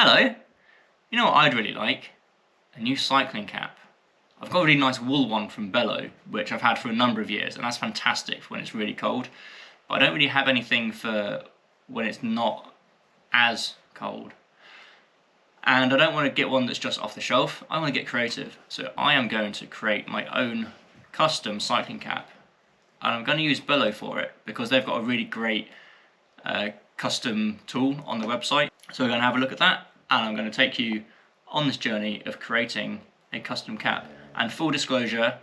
Hello! You know what I'd really like? A new cycling cap. I've got a really nice wool one from Bello, which I've had for a number of years, and that's fantastic for when it's really cold. But I don't really have anything for when it's not as cold. And I don't want to get one that's just off the shelf, I want to get creative. So I am going to create my own custom cycling cap. And I'm going to use Bello for it, because they've got a really great custom tool on the website. So we're going to have a look at that, and I'm going to take you on this journey of creating a custom cap. And full disclosure,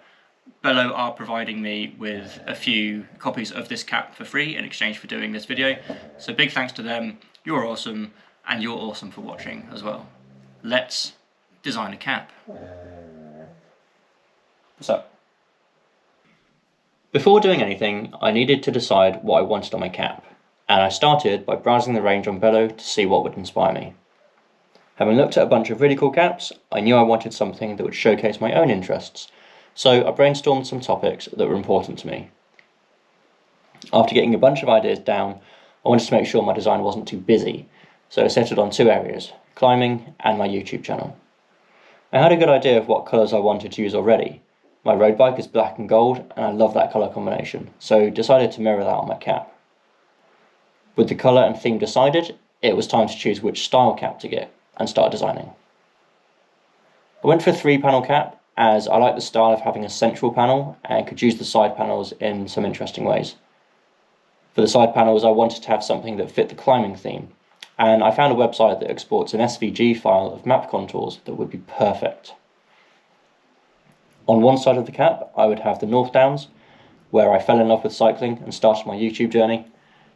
Bello are providing me with a few copies of this cap for free in exchange for doing this video. So big thanks to them, you're awesome, and you're awesome for watching as well. Let's design a cap. What's up? Before doing anything, I needed to decide what I wanted on my cap, and I started by browsing the range on Bello to see what would inspire me. Having looked at a bunch of really cool caps, I knew I wanted something that would showcase my own interests, so I brainstormed some topics that were important to me. After getting a bunch of ideas down, I wanted to make sure my design wasn't too busy, so I settled on two areas: climbing and my YouTube channel. I had a good idea of what colours I wanted to use already. My road bike is black and gold, and I love that colour combination, so decided to mirror that on my cap. With the colour and theme decided, it was time to choose which style cap to get and start designing. I went for a 3-panel cap, as I like the style of having a central panel and could use the side panels in some interesting ways. For the side panels, I wanted to have something that fit the climbing theme, and I found a website that exports an SVG file of map contours that would be perfect. On one side of the cap, I would have the North Downs, where I fell in love with cycling and started my YouTube journey,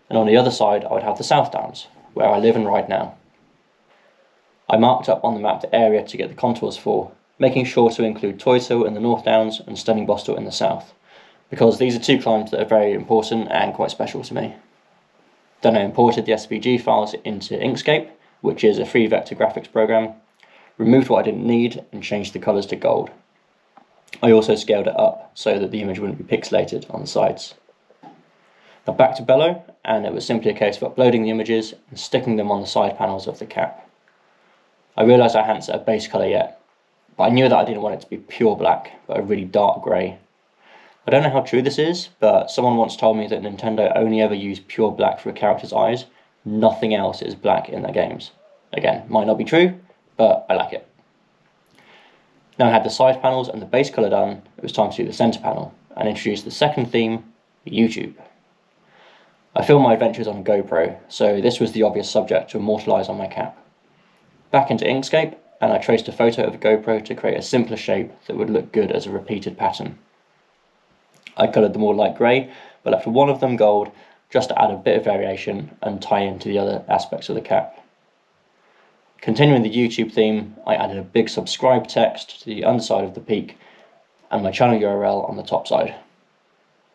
and on the other side I would have the South Downs, where I live and ride now. I marked up on the map the area to get the contours for, making sure to include Toysill in the North Downs and Stunning Bostel in the South, because these are two climbs that are very important and quite special to me. Then I imported the SVG files into Inkscape, which is a free vector graphics program, removed what I didn't need and changed the colours to gold. I also scaled it up so that the image wouldn't be pixelated on the sides. Now back to Bello, and it was simply a case of uploading the images and sticking them on the side panels of the cap. I realised I hadn't set a base colour yet, but I knew that I didn't want it to be pure black, but a really dark grey. I don't know how true this is, but someone once told me that Nintendo only ever used pure black for a character's eyes. Nothing else is black in their games. Again, might not be true, but I like it. Now I had the side panels and the base colour done, it was time to do the centre panel and introduce the second theme, YouTube. I filmed my adventures on a GoPro, so this was the obvious subject to immortalise on my cap. Back into Inkscape, and I traced a photo of a GoPro to create a simpler shape that would look good as a repeated pattern. I coloured them all light grey, but left one of them gold just to add a bit of variation and tie into the other aspects of the cap. Continuing the YouTube theme, I added a big subscribe text to the underside of the peak and my channel URL on the top side.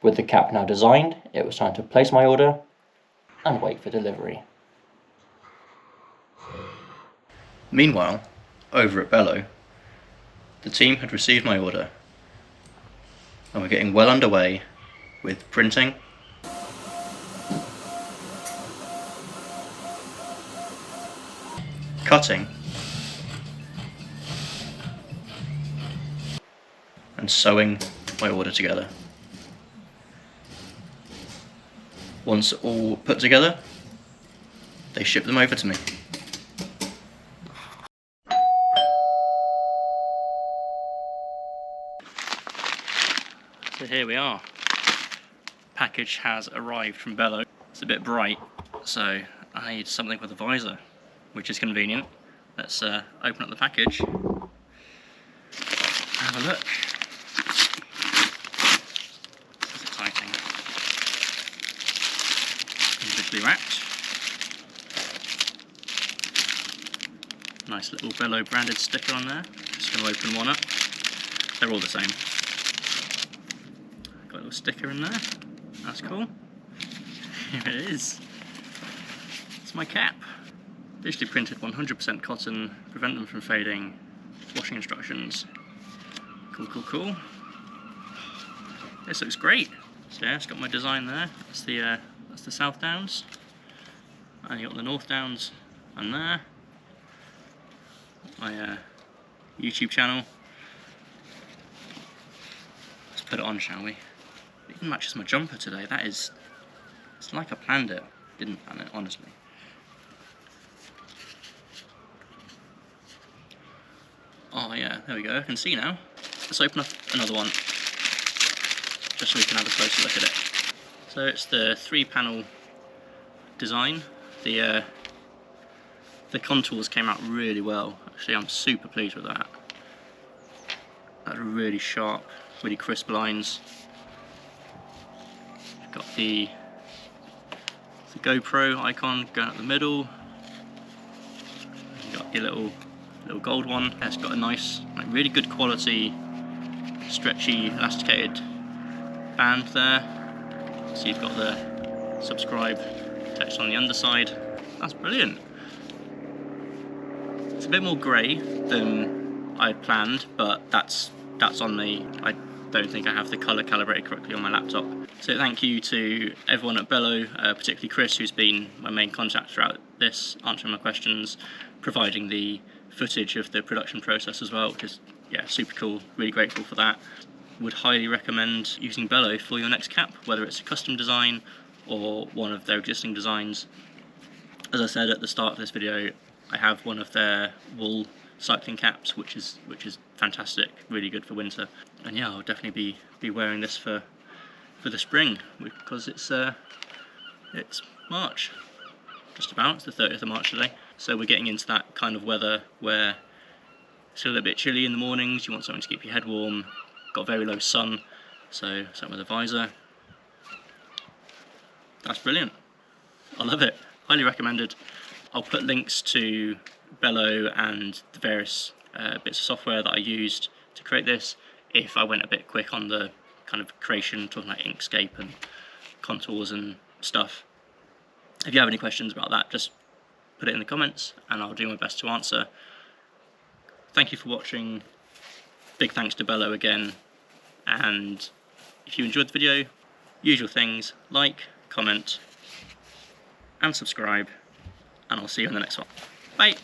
With the cap now designed, it was time to place my order and wait for delivery. Meanwhile, over at Bello, the team had received my order and we're getting well underway with printing, cutting, and sewing my order together. Once all put together, they ship them over to me. So here we are. Package has arrived from Bello. It's a bit bright, so I need something with a visor, which is convenient. Let's open up the package. Have a look. This is exciting. Individually wrapped. Nice little Bello branded sticker on there. Just going to open one up. They're all the same. Got a little sticker in there. That's cool. Here it is. It's my cap. Digitally printed 100% cotton, prevent them from fading. Washing instructions. Cool, cool, cool. This looks great. So yeah, it's got my design there. That's the South Downs. And you got the North Downs and there. my YouTube channel. Let's put it on, shall we? It even matches my jumper today. That is, it's like I planned it. Didn't plan it, honestly. Oh yeah, there we go, I can see now. Let's open up another one, just so we can have a closer look at it. So it's the 3-panel design. The contours came out really well. Actually, I'm super pleased with that. That really sharp, really crisp lines. You've got the GoPro icon going up the middle. You've got your little gold one. It's got a nice, like, really good quality, stretchy, elasticated band there. So you've got the subscribe text on the underside. That's brilliant. It's a bit more grey than I had planned, but that's on me. I don't think I have the colour calibrated correctly on my laptop. So thank you to everyone at Bello, particularly Chris, who's been my main contact throughout this, answering my questions, providing the footage of the production process as well, which is, yeah, super cool. Really grateful for that. Would highly recommend using Bello for your next cap, whether it's a custom design or one of their existing designs. As I said at the start of this video, I have one of their wool cycling caps, which is fantastic, really good for winter. And yeah, I'll definitely be wearing this for the spring, because it's March, just about. It's the 30th of March today, so we're getting into that kind of weather where it's a little bit chilly in the mornings. You want something to keep your head warm. Got very low sun, so something with a visor. That's brilliant. I love it. Highly recommended. I'll put links to Bello and the various bits of software that I used to create this, if I went a bit quick on the kind of creation, talking about Inkscape and contours and stuff. If you have any questions about that, just put it in the comments and I'll do my best to answer. Thank you for watching. Big thanks to Bello again, and if you enjoyed the video, usual things, like, comment and subscribe, and I'll see you in the next one. Bye!